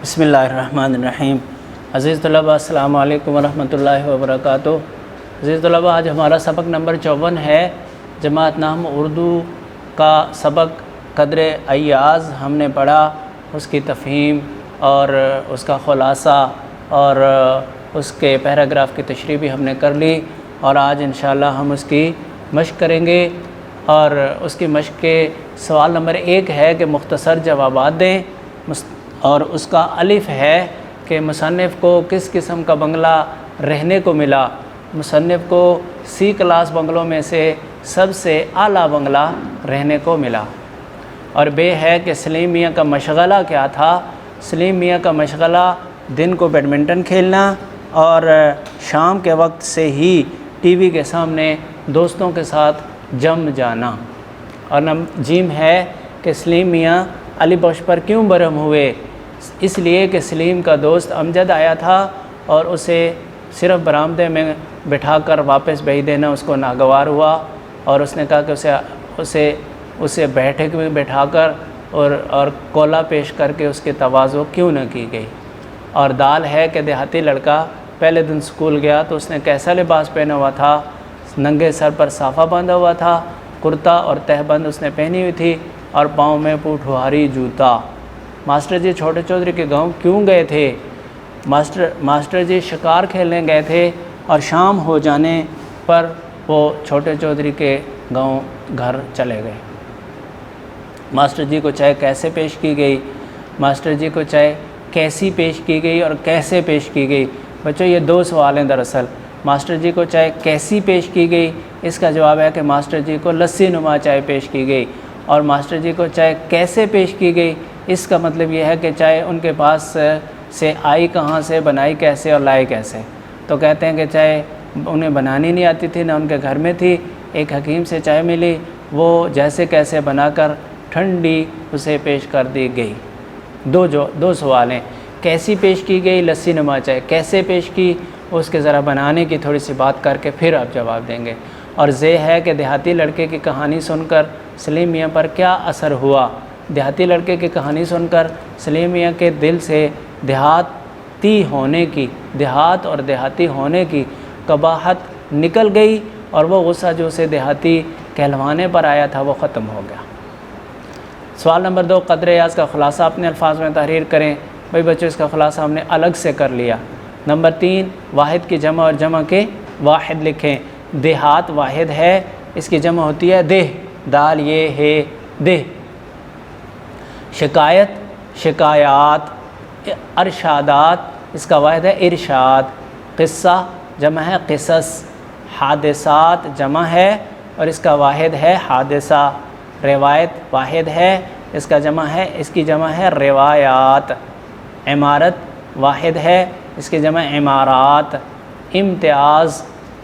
بسم اللہ الرحمن الرحیم۔ عزیز طلباء السلام علیکم ورحمۃ اللہ وبرکاتہ۔ عزیز طلباء، آج ہمارا سبق نمبر 54 ہے۔ جماعت نحو اردو کا سبق قدر ایاز ہم نے پڑھا، اس کی تفہیم اور اس کا خلاصہ اور اس کے پیراگراف کی تشریح بھی ہم نے کر لی، اور آج انشاءاللہ ہم اس کی مشق کریں گے۔ اور اس کی مشق کے سوال نمبر 1 ہے کہ مختصر جوابات دیں، اور اس کا الف ہے کہ مصنف کو کس قسم کا بنگلہ رہنے کو ملا۔ مصنف کو سی کلاس بنگلوں میں سے سب سے اعلیٰ بنگلہ رہنے کو ملا۔ اور بے ہے کہ سلیم میاں کا مشغلہ کیا تھا۔ سلیم میاں کا مشغلہ دن کو بیڈمنٹن کھیلنا اور شام کے وقت سے ہی ٹی وی کے سامنے دوستوں کے ساتھ جم جانا۔ اور جیم ہے کہ سلیم میاں علی بخش پر کیوں برہم ہوئے؟ اس لیے کہ سلیم کا دوست امجد آیا تھا اور اسے صرف برآمدے میں بٹھا کر واپس بھیج دینا اس کو ناگوار ہوا، اور اس نے کہا کہ اسے بیٹھک میں بٹھا کر اور کولا پیش کر کے اس کی تواضع کیوں نہ کی گئی۔ اور دال ہے کہ دیہاتی لڑکا پہلے دن سکول گیا تو اس نے کیسا لباس پہنا ہوا تھا؟ ننگے سر پر صافہ باندھا ہوا تھا، کرتا اور تہبند اس نے پہنی ہوئی تھی، اور پاؤں میں پوٹھوہاری جوتا۔ ماسٹر جی چھوٹے چودھری کے گاؤں کیوں گئے تھے؟ ماسٹر جی شکار کھیلنے گئے تھے، اور شام ہو جانے پر وہ چھوٹے چودھری کے گاؤں گھر چلے گئے۔ ماسٹر جی کو چائے کیسے پیش کی گئی؟ ماسٹر جی کو چائے کیسی پیش کی گئی اور کیسے پیش کی گئی؟ بچوں یہ 2 سوال ہیں دراصل۔ ماسٹر جی کو چائے کیسی پیش کی گئی، اس کا جواب ہے کہ ماسٹر جی کو لسی نما چائے پیش کی گئی۔ اور ماسٹر جی کو چائے کیسے پیش کی گئی، اس کا مطلب یہ ہے کہ چائے ان کے پاس سے آئی کہاں سے، بنائی کیسے اور لائی کیسے۔ تو کہتے ہیں کہ چائے انہیں بنانی نہیں آتی تھی، نہ ان کے گھر میں تھی، ایک حکیم سے چائے ملی، وہ جیسے کیسے بنا کر ٹھنڈی اسے پیش کر دی گئی۔ 2 سوال ہیں، کیسی پیش کی گئی لسی نما چائے، کیسے پیش کی، اس کے ذرا بنانے کی تھوڑی سی بات کر کے پھر آپ جواب دیں گے۔ اور زے ہے کہ دیہاتی لڑکے کی کہانی سن کر سلیم میاں پر کیا اثر ہوا؟ دیہاتی لڑکے کی کہانی سن کر سلیم میاں کے دل سے دیہات اور دیہاتی ہونے کی قباحت نکل گئی، اور وہ غصہ جو اسے دیہاتی کہلوانے پر آیا تھا وہ ختم ہو گیا۔ سوال نمبر 2، قدر ایاز کا خلاصہ اپنے الفاظ میں تحریر کریں۔ بھائی بچوں اس کا خلاصہ ہم نے الگ سے کر لیا۔ نمبر 3، واحد کی جمع اور جمع کے واحد لکھیں۔ دیہات واحد ہے، اس کی جمع ہوتی ہے دیہ، دال یہ ہے دیہ۔ شکایت شکایات، ارشادات، اس کا واحد ہے ارشاد۔ قصہ جمع ہے قصص۔ حادثات جمع ہے اور اس کا واحد ہے حادثہ۔ روایت واحد ہے، اس کی جمع ہے روایات۔ عمارت واحد ہے، اس کی جمع عمارات۔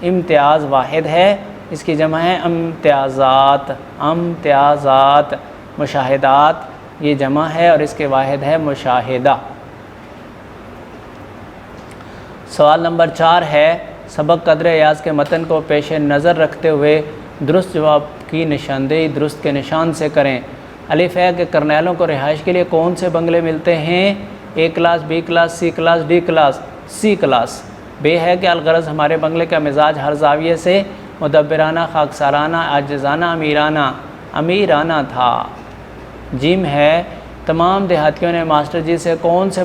امتیاز واحد ہے، اس کی جمع ہے امتیازات۔ مشاہدات یہ جمع ہے اور اس کے واحد ہے مشاہدہ۔ سوال نمبر 4 ہے، سبق قدر ایاز کے متن کو پیش نظر رکھتے ہوئے درست جواب کی نشاندہی درست کے نشان سے کریں۔ الف ہے کہ کرنیلوں کو رہائش کے لیے کون سے بنگلے ملتے ہیں؟ A class, B class, C class, D class, C class. بے ہے کہ الغرض ہمارے بنگلے کا مزاج ہر زاویے سے مدبرانہ، خاکسارانہ، عاجزانہ، امیرانہ تھا۔ جیم ہے، تمام دیہاتیوں نے ماسٹر جی سے کون سے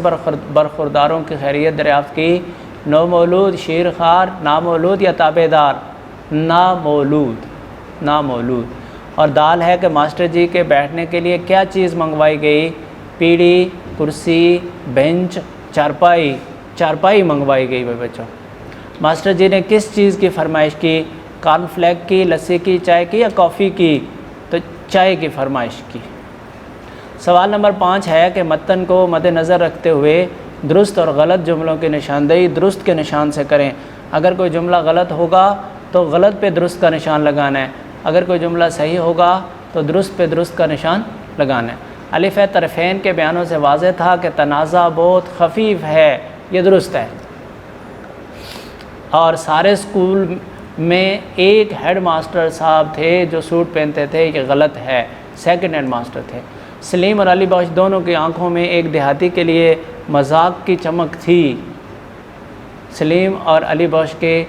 برخورداروں کی خیریت دریافت کی؟ نومولود، شیرخوار، نامولود یا تابع دار؟ نامولود۔ اور دال ہے کہ ماسٹر جی کے بیٹھنے کے لیے کیا چیز منگوائی گئی؟ پیڑھی، کرسی، بینچ، چارپائی منگوائی گئی۔ بچوں ماسٹر جی نے کس چیز کی فرمائش کی؟ کارن فلیک کی، لسی کی، چائے کی یا کافی کی؟ تو چائے کی فرمائش کی۔ سوال نمبر 5 ہے کہ متن کو مد نظر رکھتے ہوئے درست اور غلط جملوں کی نشاندہی درست کے نشان سے کریں۔ اگر کوئی جملہ غلط ہوگا تو غلط پہ درست کا نشان لگانا ہے، اگر کوئی جملہ صحیح ہوگا تو درست پہ درست کا نشان لگانا ہے۔ الف ہے، طرفین کے بیانوں سے واضح تھا کہ تنازع بہت خفیف ہے، یہ درست ہے۔ اور سارے اسکول میں ایک ہیڈ ماسٹر صاحب تھے جو سوٹ پہنتے تھے، یہ غلط ہے، سیکنڈ ہیڈ ماسٹر تھے۔ سلیم اور علی بخش دونوں کی آنکھوں میں ایک دیہاتی کے لیے مذاق کی چمک تھی۔ سلیم اور علی بخش کے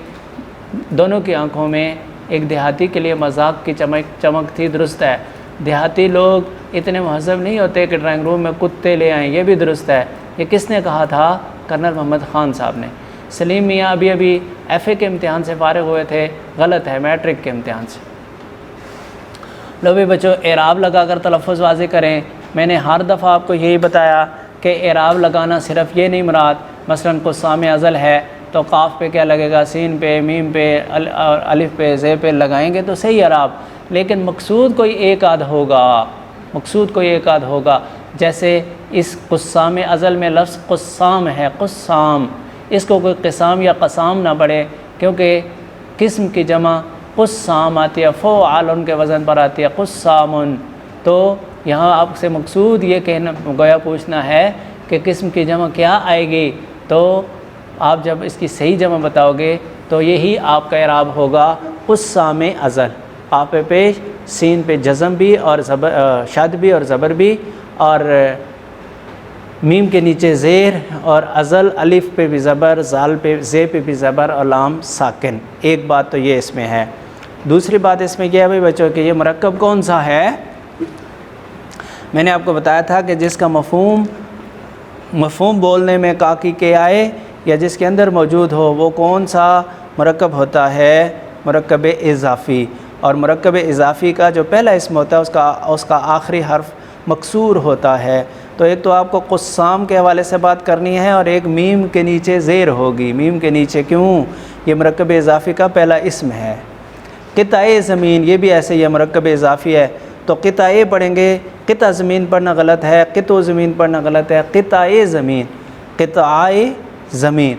دونوں کی آنکھوں میں ایک دیہاتی کے لیے مذاق کی چمک تھی، درست ہے۔ دیہاتی لوگ اتنے مہذب نہیں ہوتے کہ ڈرائنگ روم میں کتے لے آئیں، یہ بھی درست ہے۔ یہ کس نے کہا تھا؟ کرنل محمد خان صاحب نے۔ سلیم میاں ابھی ایف اے کے امتحان سے فارغ ہوئے تھے، غلط ہے، میٹرک کے امتحان سے۔ لو بھی بچوں، اعراب لگا کر تلفظ واضح کریں۔ میں نے ہر دفعہ آپ کو یہی بتایا کہ اعراب لگانا صرف یہ نہیں مراد، مثلاً قسام ازل ہے تو قاف پہ کیا لگے گا؟ سین پہ، میم پہ، الف پہ، زے پہ لگائیں گے تو صحیح اعراب، لیکن مقصود کوئی ایک آدھ ہوگا، جیسے اس قسام ازل میں لفظ قسام ہے، قسام، اس کو کوئی قسام یا قسام نہ پڑھے، کیونکہ قسم کی جمع قسام آتی ہے، فعال کے وزن پر آتی ہے، قسامن۔ تو یہاں آپ سے مقصود یہ کہنا گویا پوچھنا ہے کہ قسم کی جمع کیا آئے گی، تو آپ جب اس کی صحیح جمع بتاؤ گے تو یہی آپ کا اعراب ہوگا قسام ازل۔ آپ پہ پیش سین پہ جزم بھی اور شد بھی اور زبر بھی، اور میم کے نیچے زیر، اور ازل الف پہ بھی زبر، زال پہ زے پہ بھی زبر اور لام ساکن۔ ایک بات تو یہ اس میں ہے۔ دوسری بات اس میں یہ ہے بھائی بچوں کہ یہ مرکب کون سا ہے؟ میں نے آپ کو بتایا تھا کہ جس کا مفہوم بولنے میں کاکی کے آئے یا جس کے اندر موجود ہو، وہ کون سا مرکب ہوتا ہے؟ مرکب اضافی۔ اور مرکب اضافی کا جو پہلا اسم ہوتا ہے اس کا آخری حرف مکسور ہوتا ہے۔ تو ایک تو آپ کو قسام کے حوالے سے بات کرنی ہے، اور ایک میم کے نیچے زیر ہوگی۔ میم کے نیچے کیوں؟ یہ مرکب اضافی کا پہلا اسم ہے۔ قطع زمین، یہ بھی ایسے یہ مرکب اضافی ہے، تو قطع پڑھیں گے، قطع زمین پڑھنا غلط ہے، قطع زمین پڑھنا غلط ہے، قطع زمین، قطع زمین۔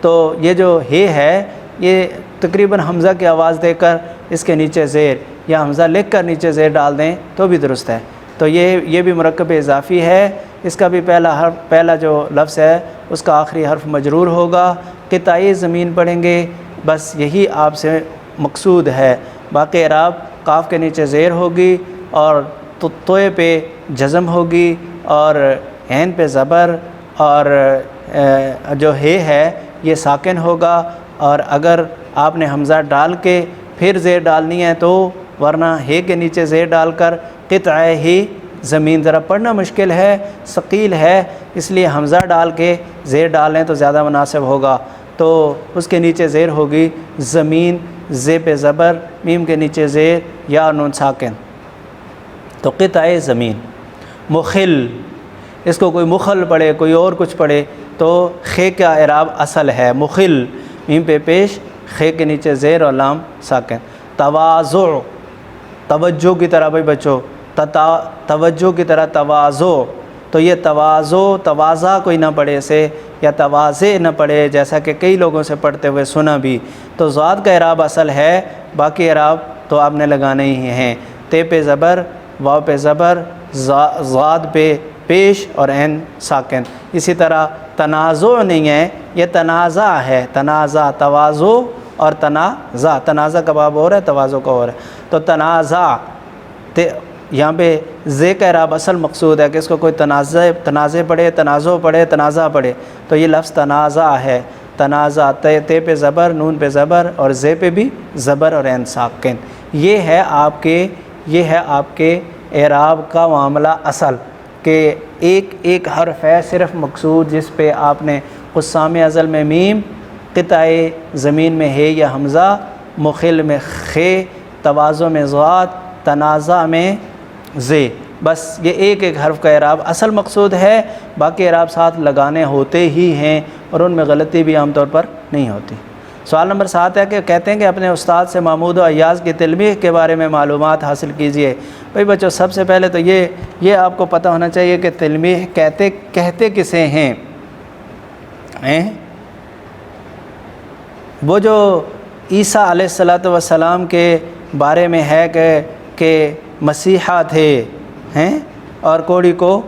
تو یہ جو ہے یہ تقریباً حمزہ کی آواز دے کر اس کے نیچے زیر، یا حمزہ لکھ کر نیچے زیر ڈال دیں تو بھی درست ہے۔ تو یہ بھی مرکب اضافی ہے، اس کا بھی پہلا جو لفظ ہے اس کا آخری حرف مجرور ہوگا۔ قطع زمین پڑھیں گے، بس یہی آپ سے مقصود ہے۔ باقی اعراب قاف کے نیچے زیر ہوگی، اور توئے پہ جزم ہوگی، اور عین پہ زبر، اور جو ہے یہ ساکن ہوگا۔ اور اگر آپ نے حمزہ ڈال کے پھر زیر ڈالنی ہے تو ورنہ ہے کے نیچے زیر ڈال کر قطع ہی زمین، ذرا پڑھنا مشکل ہے، ثقیل ہے، اس لیے حمزہ ڈال کے زیر ڈالیں تو زیادہ مناسب ہوگا۔ تو اس کے نیچے زیر ہوگی زمین، زے پہ زبر، میم کے نیچے زیر، یا نون ساکن۔ تو قطع زمین۔ مخل، اس کو کوئی مخل پڑھے، کوئی اور کچھ پڑھے تو خے کا اعراب اصل ہے مخل، میم پہ پیش، خے کے نیچے زیر اور لام ساکن۔ تواضع، توجہ کی طرح بھائی بچوں، توجہ کی طرح تواضع، تو یہ تواضع کوئی نہ پڑھے اسے، یا تواضع نہ پڑھے، جیسا کہ کئی لوگوں سے پڑھتے ہوئے سنا بھی۔ تو ذات کا اعراب اصل ہے، باقی اعراب تو آپ نے لگانے ہی ہیں۔ تے پہ زبر، واو پہ زبر، ذات پہ پیش اور عین ساکن۔ اسی طرح تنازع نہیں ہے، یہ تنازع ہے، تنازع، تواضع اور تنازع کا باب اور ہے، تواضع کا اور ہے۔ تو تنازع، یہاں پہ زے کا اعراب اصل مقصود ہے کہ اس کو کوئی تنازع پڑھے، تنازع پڑھے، تنازع پڑھے، تو یہ لفظ تنازع ہے۔ تنازع، تے پہ زبر، نون پہ زبر اور زے پہ بھی زبر اور عین ساکن۔ یہ ہے آپ کے اعراب کا معاملہ اصل، کہ ایک حرف ہے صرف مقصود جس پہ آپ نے قسام ازل میں میم، قطع زمین میں ہے یا حمزہ، مخل میں خے، تواضع میں ذات، تنازع میں زے، بس یہ ایک حرف کا اعراب اصل مقصود ہے، باقی اعراب ساتھ لگانے ہوتے ہی ہیں، اور ان میں غلطی بھی عام طور پر نہیں ہوتی۔ سوال نمبر 7 ہے کہ کہتے ہیں کہ اپنے استاد سے محمود و ایاز کی تلمیح کے بارے میں معلومات حاصل کیجیے۔ بھائی بچوں، سب سے پہلے تو یہ آپ کو پتہ ہونا چاہیے کہ تلمیح کہتے کسے ہیں؟ وہ جو عیسیٰ علیہ الصلاۃ والسلام کے بارے میں ہے کہ مسیحا تھے اور کوڑی کو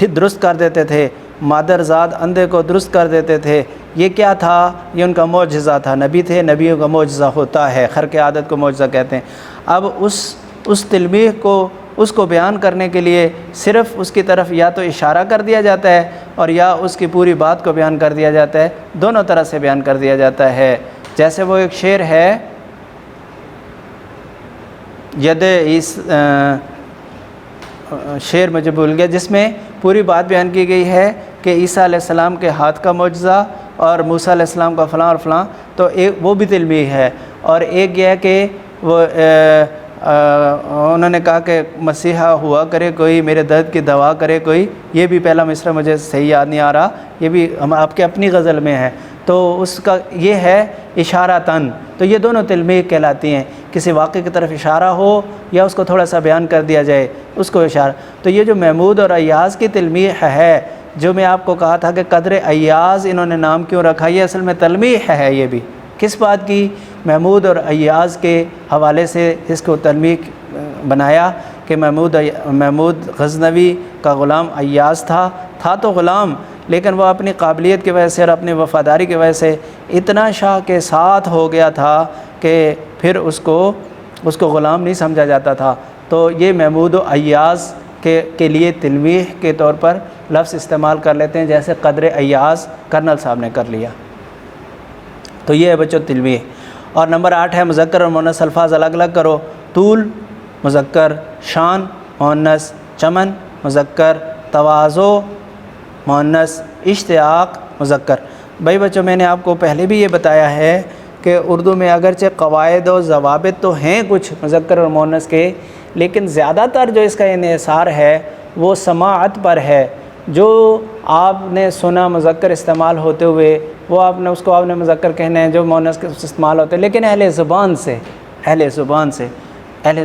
درست کر دیتے تھے، مادر زاد اندھے کو درست کر دیتے تھے، یہ کیا تھا؟ یہ ان کا معجزہ تھا، نبی تھے، نبیوں کا معجزہ ہوتا ہے، خرق عادت کو معجزہ کہتے ہیں۔ اب اس تلمیح کو اس کو بیان کرنے کے لیے صرف اس کی طرف یا تو اشارہ کر دیا جاتا ہے اور یا اس کی پوری بات کو بیان کر دیا جاتا ہے، دونوں طرح سے بیان کر دیا جاتا ہے۔ جیسے وہ ایک شعر ہے شعر مجھے بھول گیا، جس میں پوری بات بیان کی گئی ہے کہ عیسیٰ علیہ السلام کے ہاتھ کا معجزہ اور موسیٰ علیہ السلام کا فلاں اور فلاں، تو ایک وہ بھی تلمیح ہے، اور ایک یہ ہے کہ وہ انہوں نے کہا کہ مسیحا ہوا کرے کوئی، میرے درد کی دوا کرے کوئی، یہ بھی پہلا مصرع مجھے صحیح یاد نہیں آ رہا، یہ بھی ہم آپ کے اپنی غزل میں ہے، تو اس کا یہ ہے اشارتاً، تو یہ دونوں تلمیح کہلاتی ہیں، کسی واقعے کی طرف اشارہ ہو یا اس کو تھوڑا سا بیان کر دیا جائے اس کو اشارہ۔ تو یہ جو محمود اور ایاز کی تلمیح ہے، جو میں آپ کو کہا تھا کہ قدر ایاز انہوں نے نام کیوں رکھا، یہ اصل میں تلمیح ہے، یہ بھی کس بات کی، محمود اور ایاز کے حوالے سے اس کو تلمیح بنایا کہ محمود غزنوی کا غلام ایاز تھا تو غلام، لیکن وہ اپنی قابلیت کی وجہ سے اور اپنی وفاداری کی وجہ سے اتنا شاہ کے ساتھ ہو گیا تھا کہ پھر اس کو غلام نہیں سمجھا جاتا تھا، تو یہ محمود و ایاز کے لیے تلمیح کے طور پر لفظ استعمال کر لیتے ہیں، جیسے قدر ایاز کرنل صاحب نے کر لیا۔ تو یہ ہے بچوں تلمیح۔ اور نمبر 8 ہے مذکر اور مؤنث الفاظ الگ الگ کرو۔ طول مذکر، شان مؤنث، چمن مذکر، تواضع مؤنث، اشتیاق مذکر۔ بھائی بچوں میں نے آپ کو پہلے بھی یہ بتایا ہے کہ اردو میں اگرچہ قواعد و ضوابط تو ہیں کچھ مذکر اور مؤنث کے، لیکن زیادہ تر جو اس کا انحصار ہے وہ سماعت پر ہے۔ جو آپ نے سنا مذکر استعمال ہوتے ہوئے وہ آپ نے مذکر کہنا ہے، جو مؤنث کے استعمال ہوتے ہیں، لیکن اہل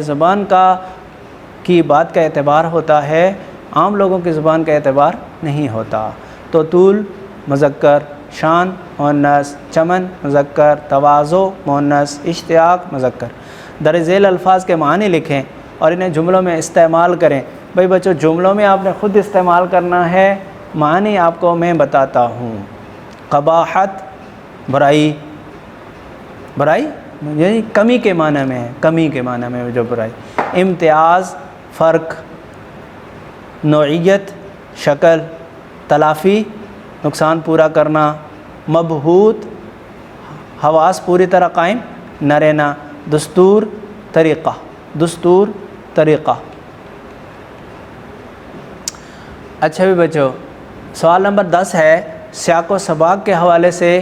زبان کی بات کا اعتبار ہوتا ہے، عام لوگوں کی زبان کا اعتبار نہیں ہوتا۔ تو طول مذکر، شان مؤنث، چمن مذکر، تواضع مؤنث، اشتیاق مذکر۔ درج ذیل الفاظ کے معنی لکھیں اور انہیں جملوں میں استعمال کریں۔ بھائی بچوں جملوں میں آپ نے خود استعمال کرنا ہے، معنی آپ کو میں بتاتا ہوں۔ قباحت برائی یعنی کمی کے معنی میں ہے، کمی کے معنی میں جو برائی۔ امتیاز فرق، نوعیت شکل، تلافی نقصان پورا کرنا، مبہوت حواس پوری طرح قائم نہ رہنا، دستور طریقہ۔ اچھا بھی بچوں، سوال نمبر 10 ہے سیاق و سباق کے حوالے سے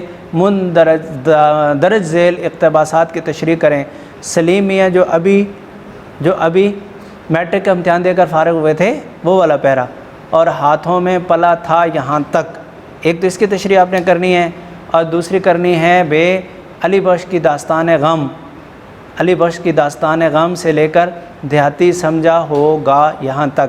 درج ذیل اقتباسات کی تشریح کریں۔ سلیم میاں جو ابھی میٹرک کا امتحان دے کر فارغ ہوئے تھے، وہ والا پیرا، اور ہاتھوں میں پلا تھا یہاں تک، ایک تو اس کی تشریح آپ نے کرنی ہے، اور دوسری کرنی ہے بے علی بخش کی داستان غم سے لے کر دیہاتی سمجھا ہوگا یہاں تک۔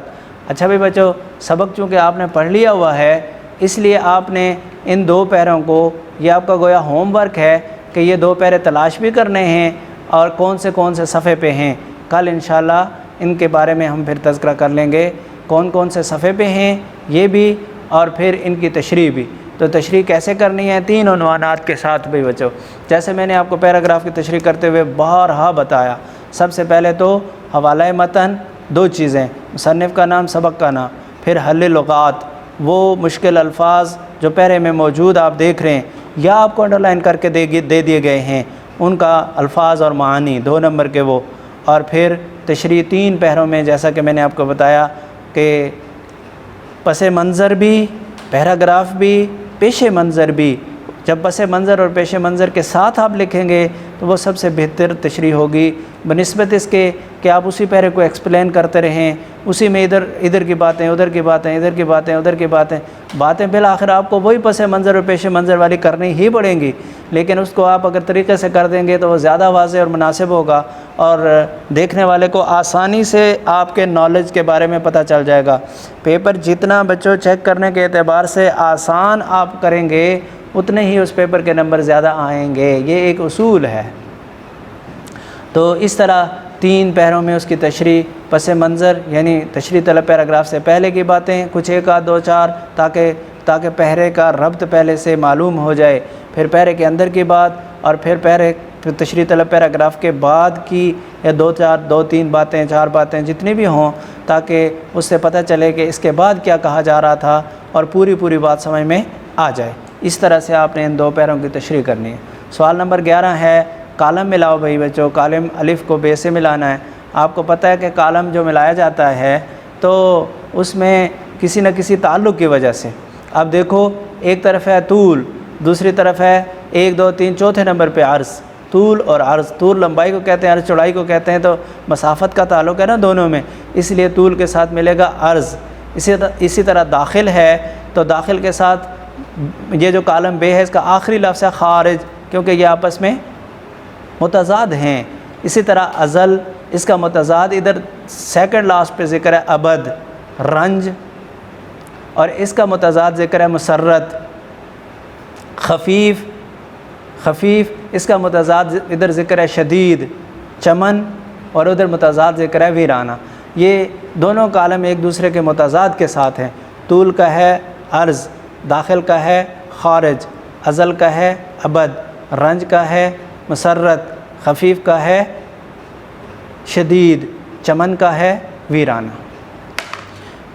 اچھا بھائی بچوں، سبق چونکہ آپ نے پڑھ لیا ہوا ہے، اس لیے آپ نے ان 2 پیروں کو، یہ آپ کا گویا ہوم ورک ہے کہ یہ 2 پیرے تلاش بھی کرنے ہیں اور کون سے صفحے پہ ہیں۔ کل انشاءاللہ ان کے بارے میں ہم پھر تذکرہ کر لیں گے، کون سے صفحے پہ ہیں یہ بھی، اور پھر ان کی تشریح بھی۔ تو تشریح کیسے کرنی ہے؟ 3 عنوانات کے ساتھ بھائی بچوں، جیسے میں نے آپ کو پیراگراف کی تشریح کرتے ہوئے بارہا بتایا۔ سب سے پہلے تو حوالہ متن، 2 چیزیں، مصنف کا نام، سبق کا نام، پھر حل لغات، وہ مشکل الفاظ جو پیرے میں موجود آپ دیکھ رہے ہیں یا آپ کو انڈر لائن کر کے دے دیے گئے ہیں، ان کا الفاظ اور معانی 2 نمبر کے وہ، اور پھر تشریح 3 پیروں میں، جیسا کہ میں نے آپ کو بتایا کہ پس منظر بھی، پیراگراف بھی، پیش منظر بھی۔ جب پس منظر اور پیش منظر کے ساتھ آپ لکھیں گے تو وہ سب سے بہتر تشریح ہوگی، بنسبت اس کے کہ آپ اسی پیرے کو ایکسپلین کرتے رہیں، اسی میں ادھر کی باتیں، ادھر کی باتیں بالآخر آپ کو وہی پس منظر اور پیش منظر والی کرنی ہی پڑیں گی، لیکن اس کو آپ اگر طریقے سے کر دیں گے تو وہ زیادہ واضح اور مناسب ہوگا، اور دیکھنے والے کو آسانی سے آپ کے نالج کے بارے میں پتہ چل جائے گا۔ پیپر جتنا بچوں چیک کرنے کے اعتبار سے آسان آپ کریں گے، اتنے ہی اس پیپر کے نمبر زیادہ آئیں گے، یہ ایک اصول ہے۔ تو اس طرح 3 پیروں میں اس کی تشریح، پس منظر یعنی تشریح طلب پیراگراف سے پہلے کی باتیں، کچھ 1 آدھ 2 4 تاکہ پیرے کا ربط پہلے سے معلوم ہو جائے، پھر پیرے کے اندر کی بات، اور پھر پیرے تشریح طلب پیراگراف کے بعد کی یا دو تین باتیں 4 باتیں جتنی بھی ہوں، تاکہ اس سے پتہ چلے کہ اس کے بعد کیا کہا جا رہا تھا اور پوری بات سمجھ میں آ جائے۔ اس طرح سے آپ نے ان 2 پیروں کی تشریح کرنی ہے۔ سوال نمبر 11 ہے کالم ملاؤ بھائی بچوں، کالم الف کو بے سے ملانا ہے۔ آپ کو پتہ ہے کہ کالم جو ملایا جاتا ہے تو اس میں کسی نہ کسی تعلق کی وجہ سے، اب دیکھو ایک طرف ہے طول، دوسری طرف ہے 1 2 3 چوتھے نمبر پہ عرض۔ طول اور عرض، طول لمبائی کو کہتے ہیں، عرض چوڑائی کو کہتے ہیں، تو مسافت کا تعلق ہے نا دونوں میں، اس لیے طول کے ساتھ ملے گا عرض۔ اسی طرح داخل ہے تو داخل کے ساتھ یہ جو کالم بے ہے اس کا آخری لفظ ہے خارج، کیونکہ یہ آپس میں متضاد ہیں۔ اسی طرح ازل، اس کا متضاد ادھر سیکنڈ لاسٹ پہ ذکر ہے ابد، رنج، اور اس کا متضاد ذکر ہے مسرت، خفیف، اس کا متضاد ادھر ذکر ہے شدید، چمن، اور ادھر متضاد ذکر ہے ویرانہ۔ یہ دونوں کالم ایک دوسرے کے متضاد کے ساتھ ہیں۔ طول کا ہے عرض، داخل کا ہے خارج، ازل کا ہے ابد، رنج کا ہے مسرت، خفیف کا ہے شدید، چمن کا ہے ویرانہ۔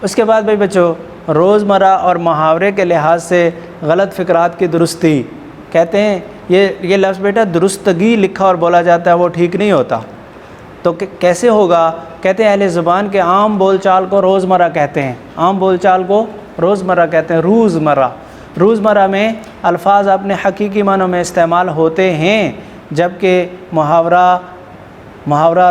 اس کے بعد بھائی بچوں روزمرہ اور محاورے کے لحاظ سے غلط فقرات کی درستی، کہتے ہیں یہ لفظ بیٹا درستگی لکھا اور بولا جاتا ہے وہ ٹھیک نہیں ہوتا، تو کیسے ہوگا؟ کہتے ہیں اہل زبان کے عام بول چال کو روزمرہ کہتے ہیں، عام بول چال کو روزمرہ کہتے ہیں۔ روزمرہ میں الفاظ اپنے حقیقی معنوں میں استعمال ہوتے ہیں، جبکہ محاورہ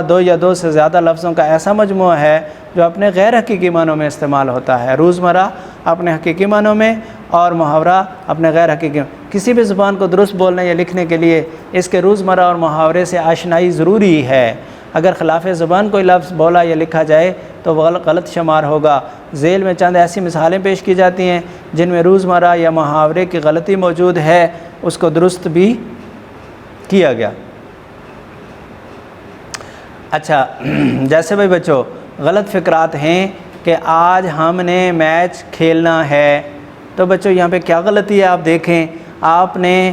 2 یا 2 سے زیادہ لفظوں کا ایسا مجموعہ ہے جو اپنے غیر حقیقی معنوں میں استعمال ہوتا ہے۔ روزمرہ اپنے حقیقی معنوں میں اور محاورہ اپنے غیر حقیقی۔ کسی بھی زبان کو درست بولنے یا لکھنے کے لیے اس کے روزمرہ اور محاورے سے آشنائی ضروری ہے۔ اگر خلاف زبان کوئی لفظ بولا یا لکھا جائے تو وہ غلط شمار ہوگا۔ ذیل میں چند ایسی مثالیں پیش کی جاتی ہیں جن میں روزمرہ یا محاورے کی غلطی موجود ہے، اس کو درست بھی کیا گیا۔ اچھا، جیسے بھائی بچوں غلط فقرات ہیں کہ آج ہم نے میچ کھیلنا ہے، تو بچوں یہاں پہ کیا غلطی ہے آپ دیکھیں، آپ نے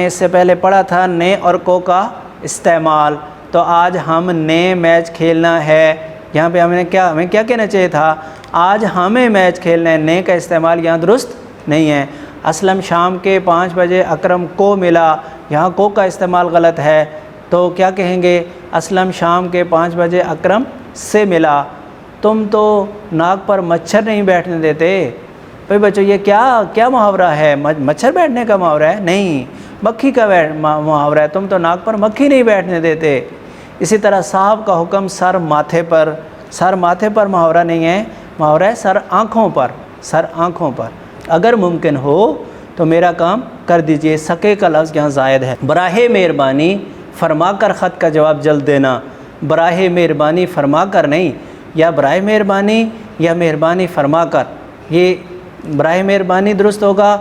اس سے پہلے پڑھا تھا نے اور کو کا استعمال، تو آج ہم نے میچ کھیلنا ہے، یہاں پہ ہمیں کیا کہنا چاہیے تھا، آج ہمیں میچ کھیلنا ہے۔ نے کا استعمال یہاں درست نہیں ہے۔ اسلم شام کے 5 بجے اکرم کو ملا، یہاں کو کا استعمال غلط ہے، تو کیا کہیں گے، اسلم شام کے 5 بجے اکرم سے ملا۔ تم تو ناک پر مچھر نہیں بیٹھنے دیتے، بھائی بچوں یہ کیا محاورہ ہے؟ مچھر بیٹھنے کا محاورہ ہے؟ نہیں، مکھی کا محاورہ ہے، تم تو ناک پر مکھی نہیں بیٹھنے دیتے۔ اسی طرح صاحب کا حکم سر ماتھے پر محاورہ نہیں ہے، محاورہ ہے سر آنکھوں پر۔ اگر ممکن ہو تو میرا کام کر دیجئے، سکے کا لفظ یہاں زائد ہے۔ براہ مہربانی فرما کر خط کا جواب جلد دینا، براہ مہربانی فرما کر نہیں، یا برائے مہربانی یا مہربانی فرما کر، یہ برائے مہربانی درست ہوگا،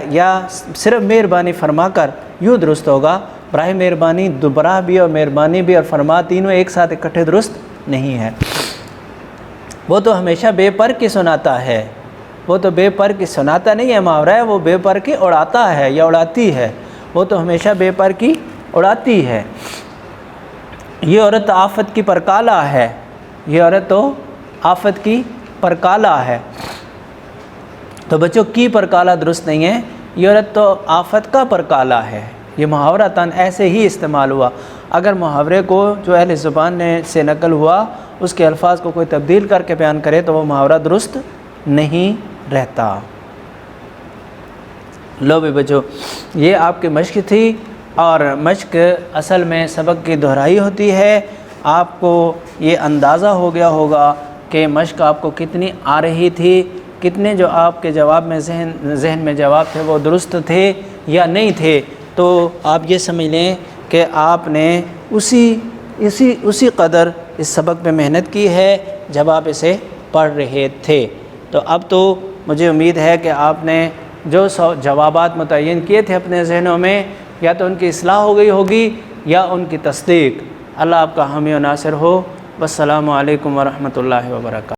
یا صرف مہربانی فرما کر یوں درست ہوگا۔ برائے مہربانی براہ بھی اور مہربانی بھی اور فرما تینوں ایک ساتھ اکٹھے درست نہیں ہے۔ وہ تو ہمیشہ بے پر کی سناتا ہے، وہ تو بے پر کی سناتا نہیں ہے محاورہ ہے، وہ بے پر کی اڑاتا ہے یا اڑاتی ہے، وہ تو ہمیشہ بے پر کی اڑاتی ہے۔ یہ عورت آفت کی پرکالہ ہے، یہ عورت تو آفت کی پرکالہ ہے، تو بچوں کی پرکالہ درست نہیں ہے، یہ عورت تو آفت کا پرکالہ ہے۔ یہ محاورہ تن ایسے ہی استعمال ہوا، اگر محاورے کو جو اہل زبان سے نقل ہوا اس کے الفاظ کو کوئی تبدیل کر کے بیان کرے تو وہ محاورہ درست نہیں رہتا۔ لو بھی بچوں، یہ آپ کی مشق تھی، اور مشق اصل میں سبق کی دہرائی ہوتی ہے۔ آپ کو یہ اندازہ ہو گیا ہوگا کہ مشق آپ کو کتنی آ رہی تھی، کتنے جو آپ کے جواب میں ذہن میں جواب تھے وہ درست تھے یا نہیں تھے، تو آپ یہ سمجھ لیں کہ آپ نے اسی قدر اس سبق پہ محنت کی ہے جب آپ اسے پڑھ رہے تھے۔ تو اب تو مجھے امید ہے کہ آپ نے جو جوابات متعین کیے تھے اپنے ذہنوں میں، یا تو ان کی اصلاح ہو گئی ہوگی یا ان کی تصدیق۔ اللہ آپ کا حامی و ناصر ہو۔ والسلام علیکم ورحمۃ اللہ وبرکاتہ۔